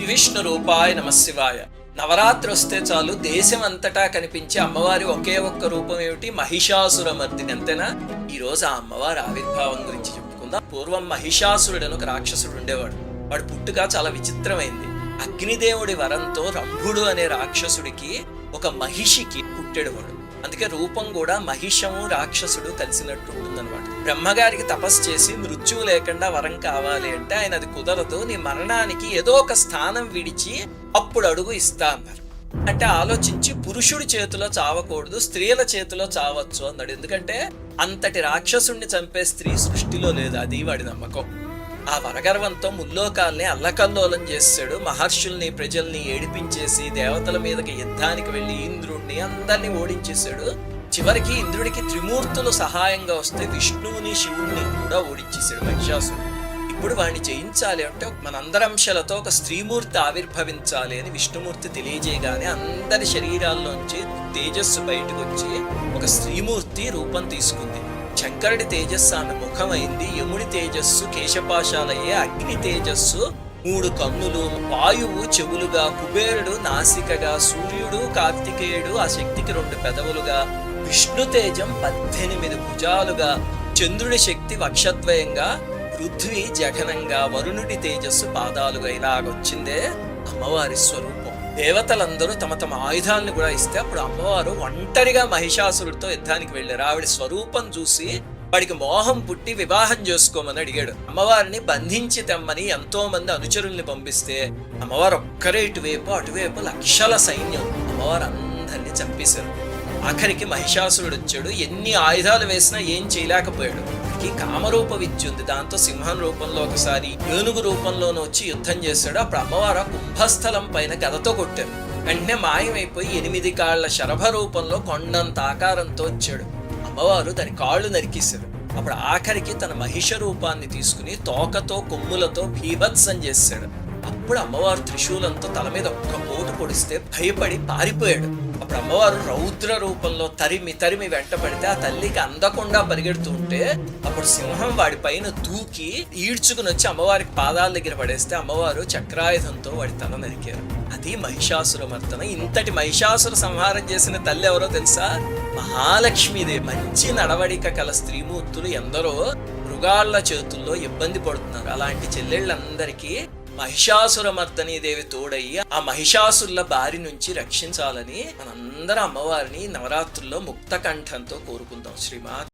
విష్ణు రూపాయ నమశివాయ. నవరాత్రి వస్తే చాలు దేశం అంతటా కనిపించే అమ్మవారి ఒకే ఒక్క రూపం ఏమిటి? మహిషాసురమర్దిని. అంతేనా? ఈ రోజు ఆ అమ్మవారి ఆవిర్భావం గురించి చెప్పుకుందాం. పూర్వం మహిషాసురుడని ఒక రాక్షసుడు ఉండేవాడు. వాడు పుట్టుక చాలా విచిత్రమైంది. అగ్నిదేవుడి వరంతో రంభుడు అనే రాక్షసుడికి ఒక మహిషికి పుట్టేడువాడు. అందుకే రూపం కూడా మహిషము రాక్షసుడు కలిసినట్టు ఉంటుందన్నమాట. బ్రహ్మగారికి తపస్సు చేసి మృత్యువు లేకుండా వరం కావాలి అంటే ఆయన అది కుదరదు, నీ మరణానికి ఏదో ఒక స్థానం విడిచి అప్పుడు అడుగు ఇస్తా అన్నారు. అంటే ఆలోచించి పురుషుడి చేతిలో చావకూడదు, స్త్రీల చేతిలో చావచ్చు అన్నాడు. ఎందుకంటే అంతటి రాక్షసుణ్ణి చంపే స్త్రీ సృష్టిలో లేదు, అది వాడి నమ్మకం. ఆ వరగర్వంతో ముల్లోకాల్ని అల్లకల్లోలం చేశాడు. మహర్షుల్ని ప్రజల్ని ఏడిపించేసి దేవతల మీదకి యుద్ధానికి వెళ్లి ఇంద్రుణ్ణి అందరినీ ఓడించేశాడు. చివరికి ఇంద్రుడికి త్రిమూర్తులు సహాయంగా వస్తే విష్ణువుని శివుణ్ణి కూడా ఓడించేశాడు మహిషాసుడు. ఇప్పుడు వాడిని జయించాలి అంటే మనందరంశలతో ఒక స్త్రీమూర్తి ఆవిర్భవించాలి అని విష్ణుమూర్తి తెలియజేయగానే అందరి శరీరాల్లోంచి తేజస్సు బయటకు వచ్చి ఒక స్త్రీమూర్తి రూపం తీసుకుంది. శంకరుడి తేజస్సు ఆమె ముఖమైంది, యముడి తేజస్సు కేశపాశాలయ్యే, అగ్ని తేజస్సు 3 కన్నులు, వాయువు చెవులుగా, కుబేరుడు నాసికగా, సూర్యుడు కార్తికేయుడు ఆ శక్తికి 2 పెదవులుగా, విష్ణు తేజం 18 భుజాలుగా, చంద్రుడి శక్తి వక్షద్వయంగా, పృథ్వీ జఘనంగా, వరుణుడి తేజస్సు పాదాలుగా ఇలాగొచ్చిందే అమ్మవారి స్వరూపం. దేవతలందరూ తమ తమ ఆయుధాలను కూడా ఇస్తే అప్పుడు అమ్మవారు ఒంటరిగా మహిషాసురుడితో యుద్ధానికి వెళ్ళారు. ఆవిడ స్వరూపం చూసి వాడికి మోహం పుట్టి వివాహం చేసుకోమని అడిగాడు. అమ్మవారిని బంధించి తెమ్మని ఎంతో మంది అనుచరుల్ని పంపిస్తే అమ్మవారు ఒక్కరే ఇటువైపు అటువైపు లక్షల సైన్యం అమ్మవారు అందరినీ చంపేశారు. ఆఖరికి మహిషాసురుడు వచ్చాడు. ఎన్ని ఆయుధాలు వేసినా ఏం చేయలేకపోయాడు. కామరూప విద్య ఉంది, దాంతో సింహం రూపంలో ఒకసారి ఏనుగు రూపంలోనూ వచ్చి యుద్ధం చేశాడు. అప్పుడు అమ్మవారు కుంభస్థలం పైన గదతో కొట్టారు. వెంటనే మాయమైపోయి 8 కాళ్ల శరభ రూపంలో కొండంత ఆకారంతో వచ్చాడు. అమ్మవారు దాని కాళ్ళు నరికేశారు. అప్పుడు ఆఖరికి తన మహిష రూపాన్ని తీసుకుని తోకతో కొమ్ములతో భీభత్సం చేశాడు. అప్పుడు అమ్మవారు త్రిశూలంతో తల మీద ఒక్క పోటు పొడిస్తే భయపడి పారిపోయాడు. అప్పుడు అమ్మవారు రౌద్ర రూపంలో తరిమి వెంట పడితే ఆ తల్లికి అందకుండా పరిగెడుతూ ఉంటే అప్పుడు సింహం వాడి పైన దూకి ఈడ్చుకుని వచ్చి అమ్మవారికి పాదాల దగ్గర పడేస్తే అమ్మవారు చక్రాయుధంతో వాడి తల నరికారు. అది మహిషాసుర మర్దన. ఇంతటి మహిషాసుర సంహారం చేసిన తల్లి ఎవరో తెలుసా? మహాలక్ష్మీదేవి. మంచి నడవడిక కల స్త్రీమూర్తులు ఎందరో మృగాళ్ల చేతుల్లో ఇబ్బంది పడుతున్నారు. అలాంటి చెల్లెళ్ళందరికీ మహిషాసుర మర్దని దేవి తోడయ్యి ఆ మహిషాసుల బారి నుంచి రక్షించాలని మనందరం అమ్మవారిని నవరాత్రుల్లో ముక్త కంఠంతో కోరుకుందాం. శ్రీమాత్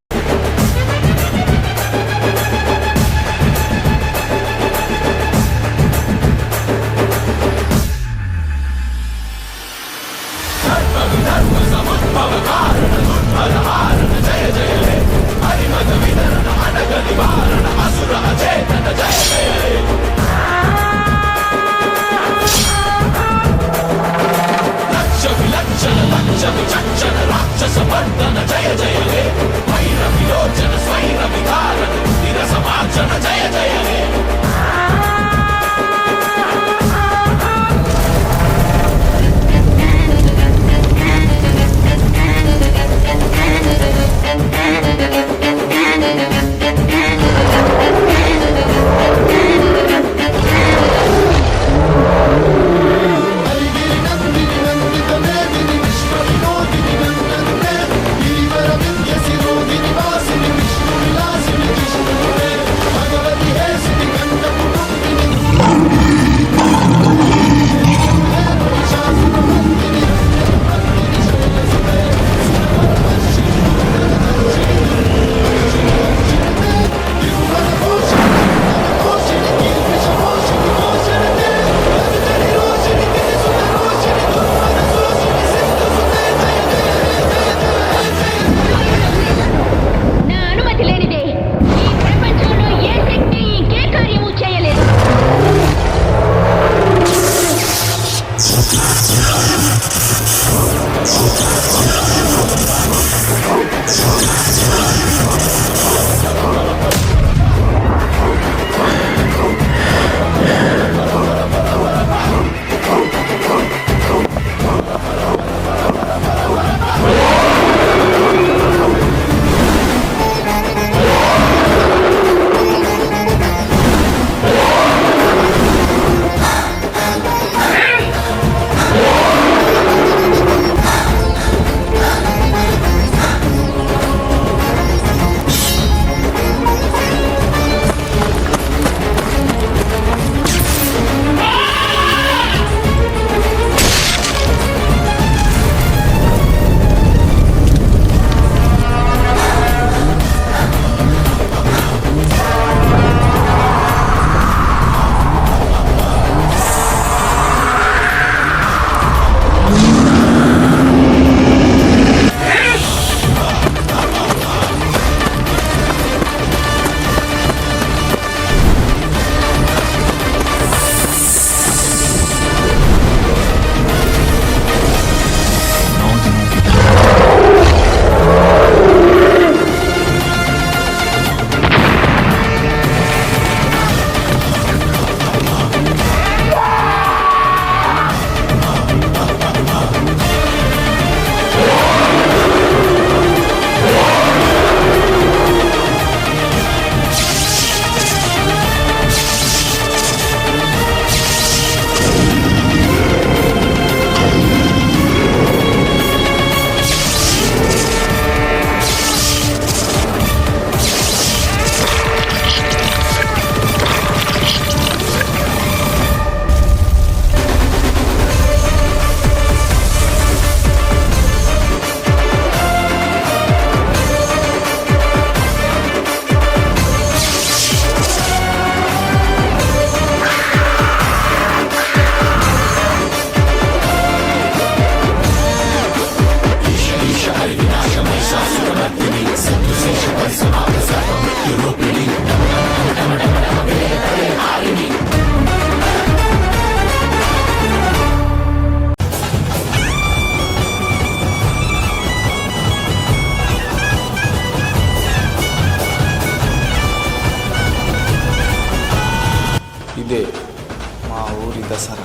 ఊరి దసరా.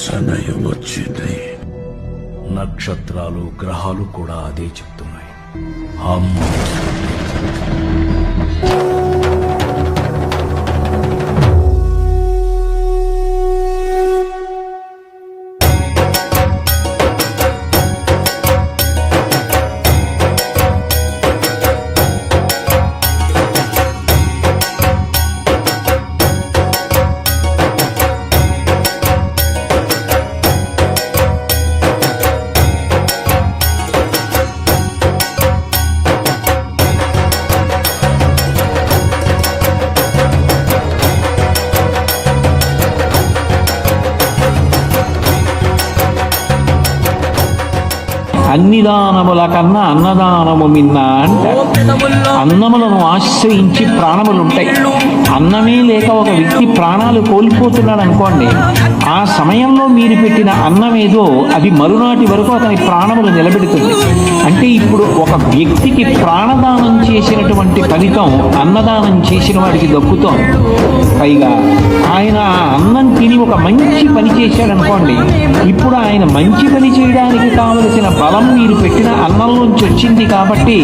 సమయం వచ్చింది. నక్షత్రాలు గ్రహాలు కూడా అదే చెప్తున్నాయి. అమ్మ అన్ని దానముల కన్నా అన్నదానము మిన్న అంటారు. అన్నములను ఆశ్రయించి ప్రాణములుంటాయి. అన్నమే లేక ఒక వ్యక్తి ప్రాణాలు కోల్పోతున్నాడు అనుకోండి, ఆ సమయంలో మీరు పెట్టిన అన్నం ఏదో అది మరునాటి వరకు అతని ప్రాణములు నిలబెడుతుంది. అంటే ఇప్పుడు ఒక వ్యక్తికి ప్రాణదానం చేసినటువంటి ఫలితం అన్నదానం చేసిన వాడికి దక్కుతోంది. పైగా ఆయన ఆ అన్నం తిని ఒక మంచి పని చేశాడనుకోండి, ఇప్పుడు ఆయన మంచి పని చేయడానికి కావలసిన బలం మీరు పెట్టిన అన్నంలోంచి వచ్చింది కాబట్టి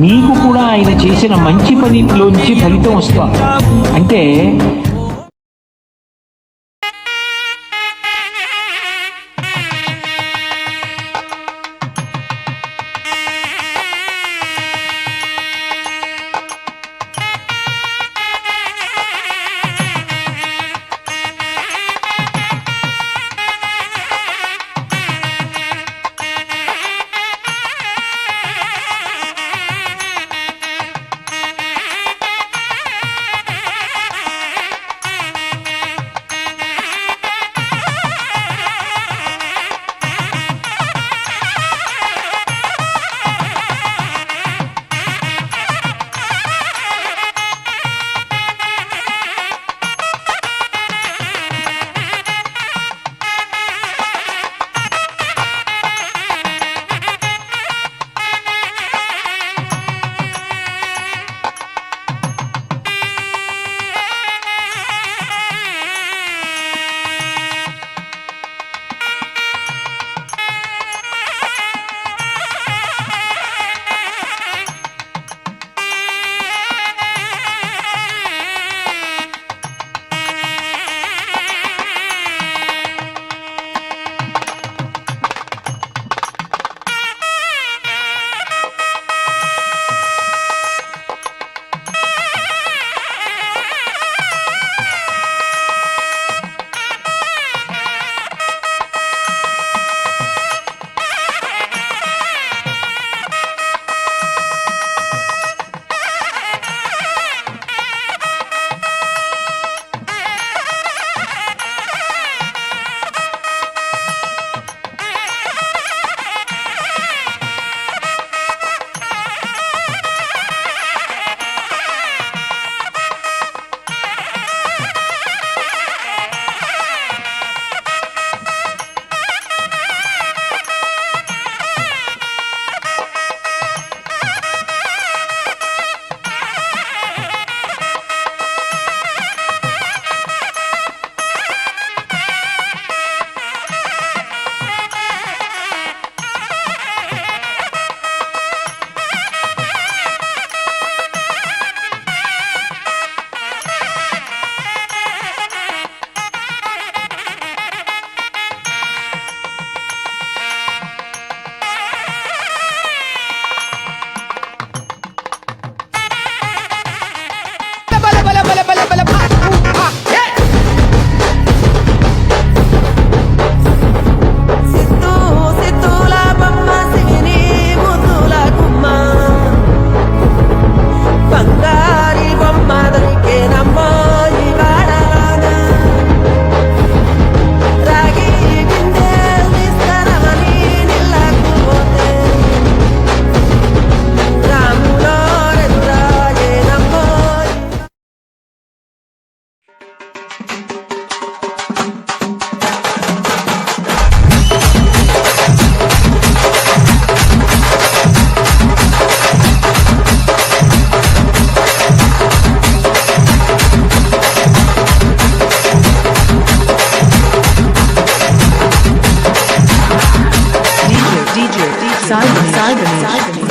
మీకు కూడా ఆయన చేసిన మంచి పనిలోంచి ఫలితం వస్తుంది. అంటే Sai Ganesh.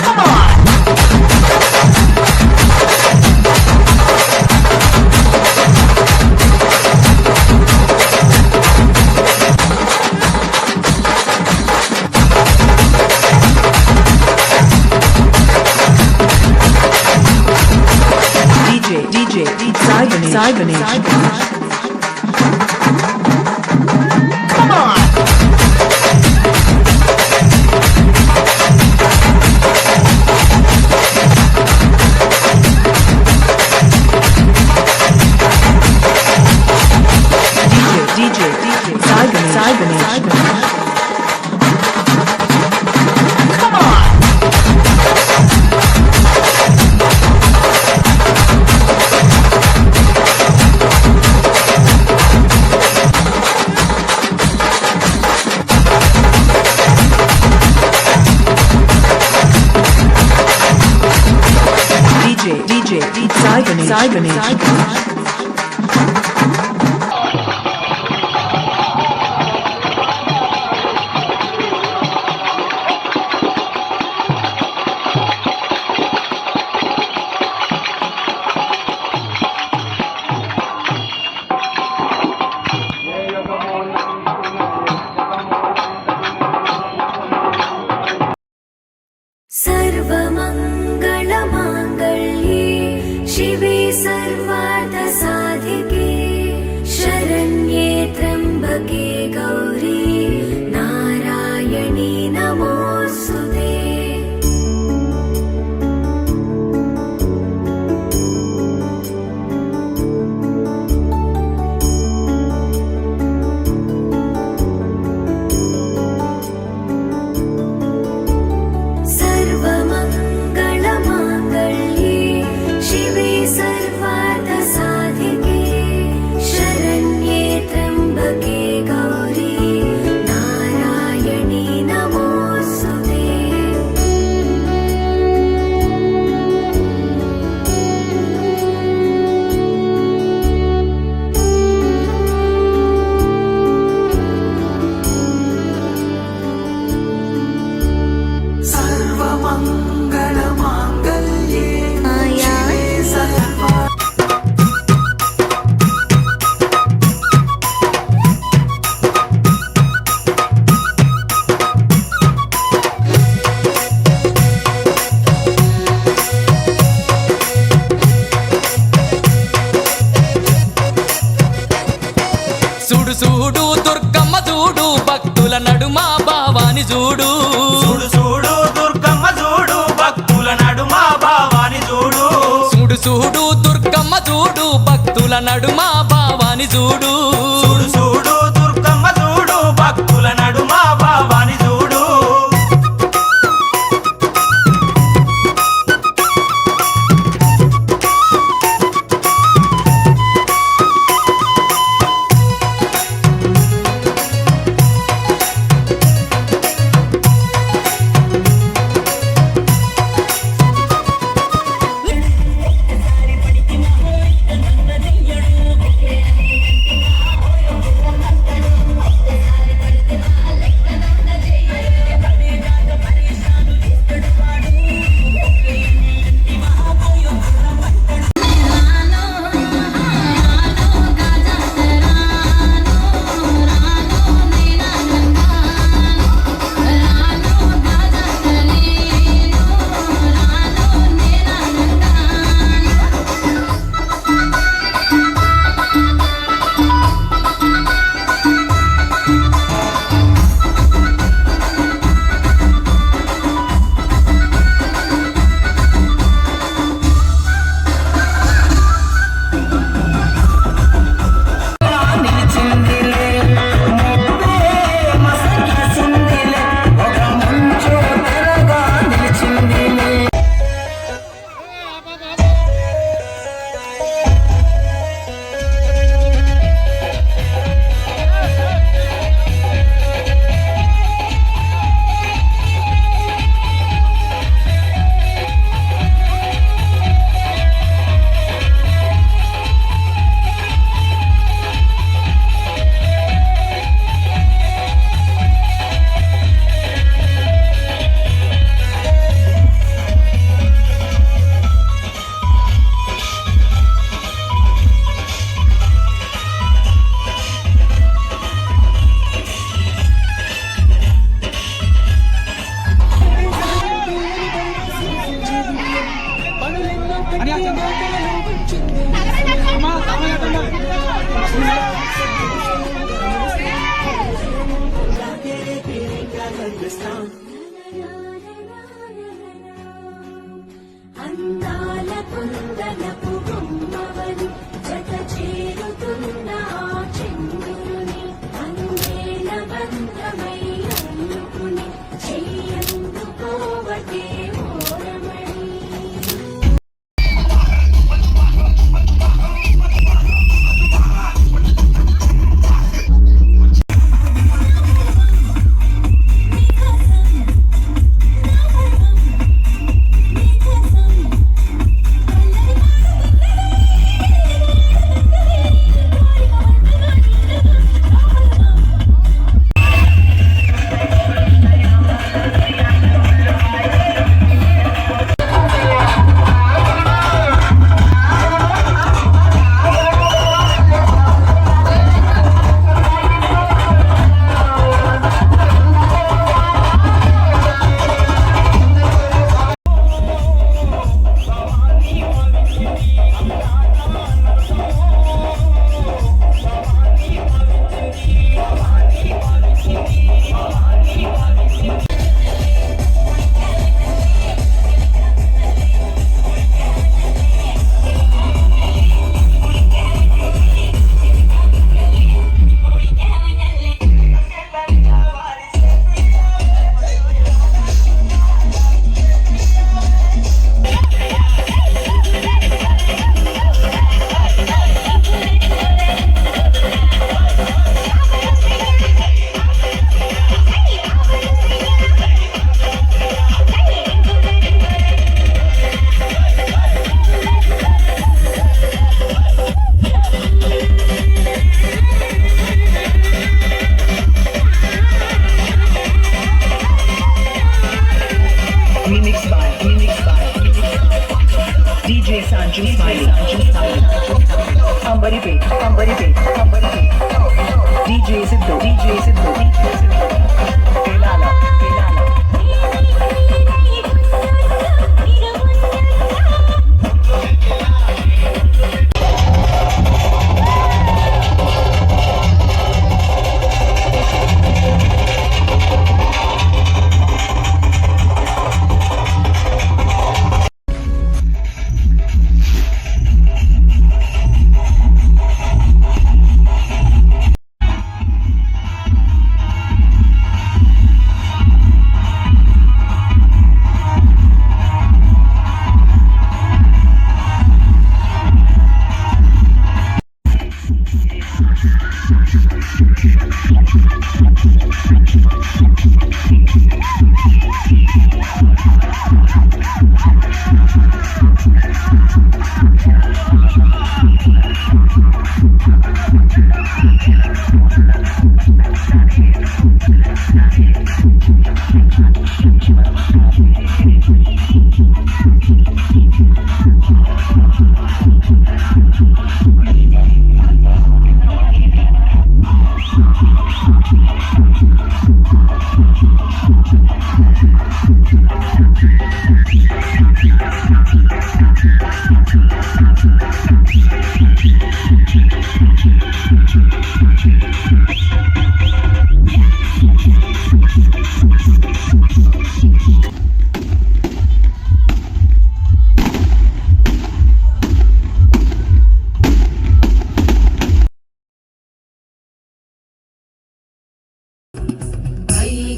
Come on. DJ Sai Ganesh. Come on. DJ Sai Ganesh. सर्वमङ्गलमाङ्गल्ये शिवे सर्वार्थसाधिके शरण्ये त्र्यम्बके गौरी नारायणी नमोऽस्तुते। सर्वमङ्गलमाङ्गल्ये शिवे सर्वार्थसाधिके शरण्ये त्र्यम्बके गौरी नारायणी नमोऽस्तुते। చూడు చూడు దుర్గమ్మ చూడు భక్తుల నడుమ భావాని చూడు చూడు చూడు దుర్గమ్మ చూడు భక్తుల నడుమ భావాని చూడు చూడు చూడు దుర్గమ్మ చూడు భక్తుల నడుమ భావాని చూడు చూడు చూడు దుర్గమ్మ చూడు భక్తుల నడుమ భావాని చూడు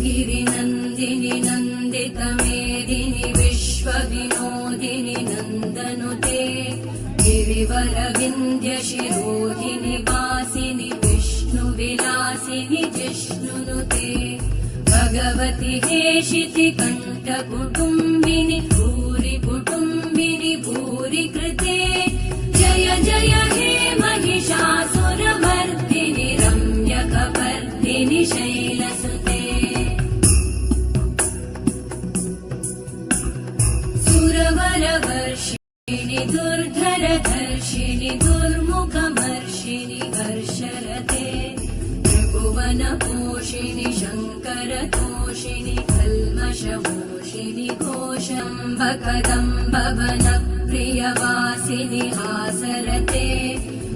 गिरिनन्दिनि नन्दितमेदिनि विश्वविनोदिनि नन्दनुते गिरिवरविन्द्यशिरोधिनि वासिनि विष्णुविलासिनि जिष्णुनुते भगवति हेशिति कण्ठकुटुम्बिनि भूरि कुटुम्बिनि भूरि कृते जय जय हे महिषासुरमर्दिनि रम्यकपर्दिनि शैलसुते सुरवरवर्षिणि दुर्धरधर्षिणि दुर्मुखमर्षिणि हर्षरते त्रिभुवनपोषिणि शङ्करतोषिणि कल्मषमोषिणि घोषम्बकदम्बवनप्रियवासिनि हासरते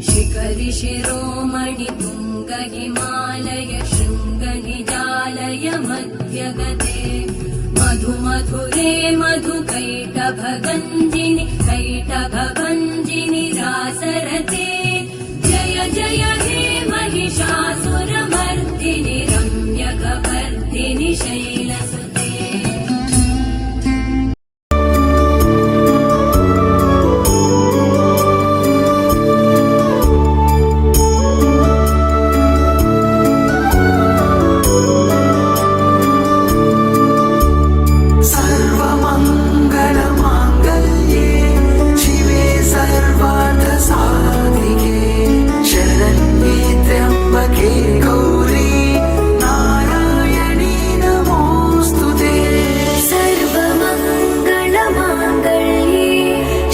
शिखरि शिरोमणि तुङ्ग हिमालय शृङ्गनिजालय मध्यगते मधुमधुरे मधुकैटभगञ्जिनि कैटभभञ्जिनि रासरते जय जय हे महिषासुरमर्दिनि रम्यकपर्दिनि शैलसुते सर्वमङ्गलमाङ्गल्ये शिवे सर्वार्थसाधिके शरण्ये त्र्यम्बके गौरी नारायणी नमोऽस्तुते सर्वमङ्गलमाङ्गल्ये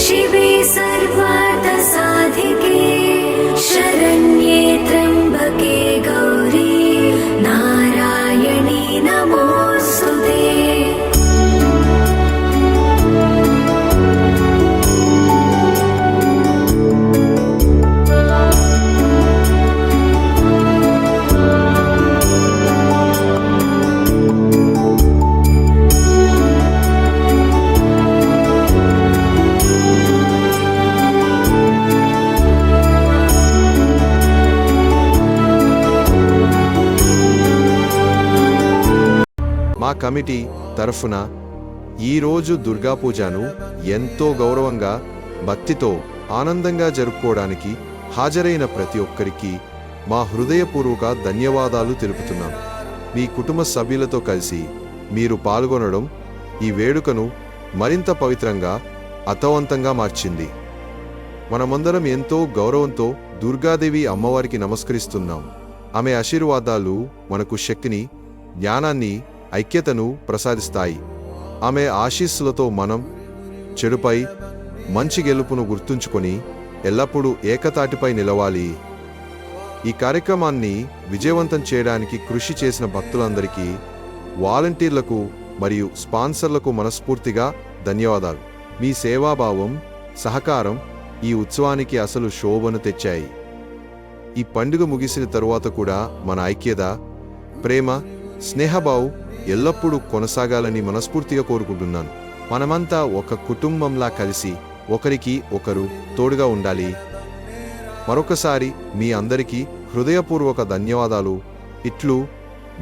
शिवे सर्वार्थसाधिके शरण्ये त्र्यम्बके गौरी नारायणी नमोऽस्तुते మా కమిటీ తరఫున ఈరోజు దుర్గా పూజను ఎంతో గౌరవంగా భక్తితో ఆనందంగా జరుపుకోవడానికి హాజరైన ప్రతి ఒక్కరికి మా హృదయపూర్వక ధన్యవాదాలు తెలుపుతున్నాం. మీ కుటుంబ సభ్యులతో కలిసి మీరు పాల్గొనడం ఈ వేడుకను మరింత పవిత్రంగా అర్థవంతంగా మార్చింది. మనమందరం ఎంతో గౌరవంతో దుర్గాదేవి అమ్మవారికి నమస్కరిస్తున్నాం. ఆమె ఆశీర్వాదాలు మనకు శక్తిని, జ్ఞానాన్ని, ఐక్యతను ప్రసాదిస్తాయి. ఆమె ఆశీస్సులతో మనం చెడుపై మంచి గెలుపును గుర్తుంచుకొని ఎల్లప్పుడూ ఏకతాటిపై నిలవాలి. ఈ కార్యక్రమాన్ని విజయవంతం చేయడానికి కృషి చేసిన భక్తులందరికీ, వాలంటీర్లకు మరియు స్పాన్సర్లకు మనస్ఫూర్తిగా ధన్యవాదాలు. మీ సేవాభావం, సహకారం ఈ ఉత్సవానికి అసలు శోభను తెచ్చాయి. ఈ పండుగ ముగిసిన తరువాత కూడా మన ఐక్యత, ప్రేమ, స్నేహభావం ఎల్లప్పుడూ కొనసాగాలని మనస్ఫూర్తిగా కోరుకుంటున్నాను. మనమంతా ఒక కుటుంబంలా కలిసి ఒకరికి ఒకరు తోడుగా ఉండాలి. మరొకసారి మీ అందరికీ హృదయపూర్వక ధన్యవాదాలు. ఇట్లు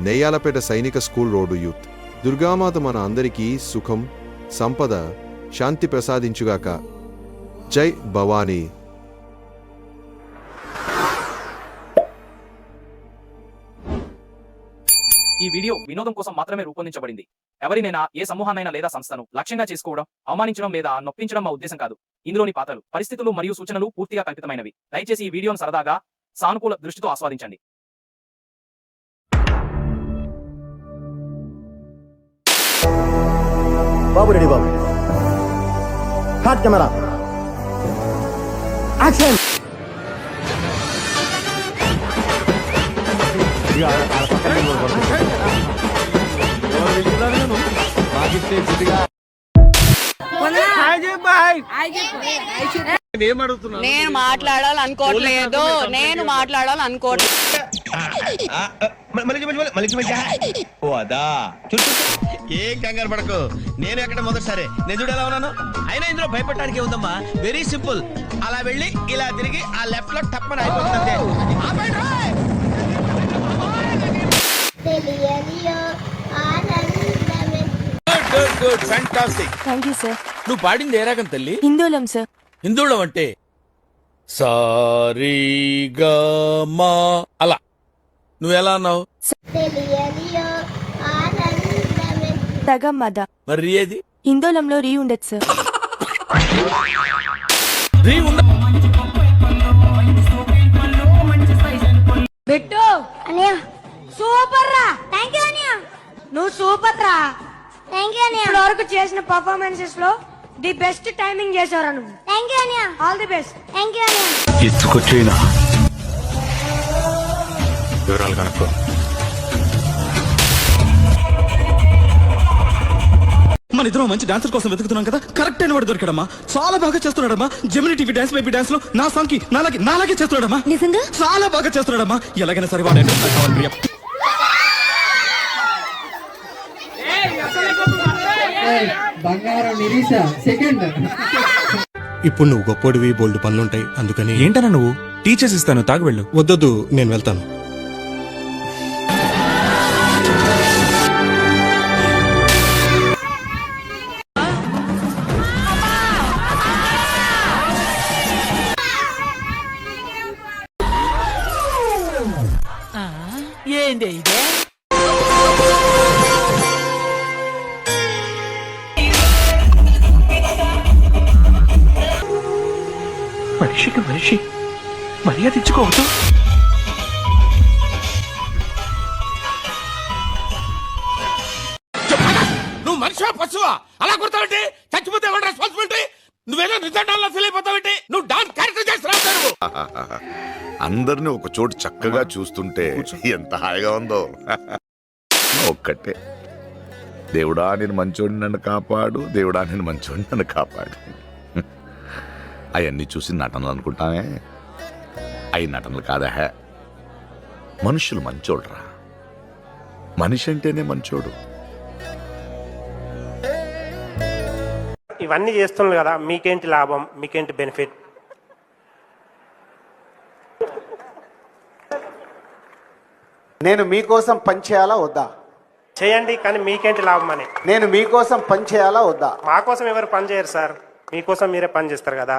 నెయ్యాలపేట సైనిక స్కూల్ రోడ్డు యూత్. దుర్గామాత మన అందరికీ సుఖం, సంపద, శాంతి ప్రసాదించుగాక. జై భవానీ. ఈ వీడియో వినోదం కోసం మాత్రమే రూపొందించబడింది. ఎవరినైనా, ఏ సమూహాన్నైనా లేదా సంస్థను లక్ష్యంగా చేసుకోవడం, అవమానించడం లేదా నొప్పించడం మా ఉద్దేశం కాదు. ఇందులోని పాత్రలు, పరిస్థితులు మరియు సూచనలు పూర్తిగా కల్పితమైనవి. దయచేసి ఈ వీడియోను సరదాగా, సానుకూల దృష్టితో ఆస్వాదించండి. బాబు రెడీ బాబు. Hot camera action. నేను మాట్లాడాలనుకోవట్లేదు. ఏం కంగారు పడకు, నేను ఎక్కడ మొదటిసారి నేను చూడు ఎలా ఉన్నాను. అయినా ఇందులో భయపడటానికి ఉందమ్మా, వెరీ సింపుల్. అలా వెళ్ళి ఇలా తిరిగి ఆ లెఫ్ట్ లో టప్పని అయిపోతుంది. Good fantastic. Thank you sir. నువ్వు పాడింది ఏ రకం తల్లి? హిందూలం సార్. హిందువులం అంటే సారీగమా అలా. నువ్వు ఎలా అన్నావు? సగం మద. మరి ఏది? హిందోళంలో రీ ఉండదు సార్. రీ ఉండ. పెట్టు అనియా. సూపర్ రా. థ్యాంక్ యూ అనియా. నువ్వు సూపర్ రా. థ్యాంక్ యూ అనియా. ఇప్పటి వరకు చేసిన పర్ఫార్మెన్సెస్ లో ది బెస్ట్ టైమింగ్ చేశారా నువ్వు. థ్యాంక్ యూ అనియా. All the best. Thank you అనియా. ఎత్తుకొచ్చేనా వివరాలు కనుక్కో. మన ఇద్దరం మంచి డాన్సర్ కోసం వెతుకుతున్నాం కదా, కరెక్ట్ అయిన వాడు దొరికాడమ్మా. చాలా బాగా చేస్తున్నాడమ్మా. Gemini TV dance baby dance లో నా సాంగ్ కి నాలాగే చేస్తున్నాడమ్మా. నిజంగా చాలా బాగా చేస్తున్నాడమ్మా. ఎలాగైనా సరే వాడు కావాలి ప్రియ. ఇప్పుడు నువ్వు గొప్పోడివి, బోల్డ్ పనులుంటాయి. అందుకని ఏంటన్నా నువ్వు టీచర్స్ ఇస్తాను, తాగు వెళ్ళు. వద్దొద్దు, నేను వెళ్తాను. ఏంది ఇదే? మనిషికి మనిషి మర్యాద ఇచ్చుకోవద్దు. నువ్వు మనిషివా పశువా? అలా కొడతావంటే చచ్చిపోతే ఎవరు రెస్పాన్సిబిలిటీ? నువ్వేదో నిజంగా ఫీల్ అయిపోతావంటే నువ్వు డాన్స్ క్యారెక్టర్ చేస్తున్నావు. అందరిని ఒక చోటు చక్కగా చూస్తుంటే ఎంత హాయిగా ఉందో. ఒక్కటే, దేవుడా నేను మంచోడిని నన్ను కాపాడు, దేవుడా నేను మంచోడిని నన్ను కాపాడు. అవన్నీ చూసి నటనలు అనుకుంటానే, అవి నటనలు కాదా. మనుషులు మంచోడురా. మనిషి అంటేనే మంచోడు. ఇవన్నీ చేస్తున్నాను కదా, మీకేంటి లాభం, మీకేంటి బెనిఫిట్? నేను మీకోసం పని చేయాలా వద్దా? చేయండి, కానీ మీకేంటి లాభం అని. నేను మీకోసం పని చేయాలా వద్దా? మా కోసం ఎవరు పని చేయరు సార్, మీకోసం మీరే పని చేస్తారు కదా.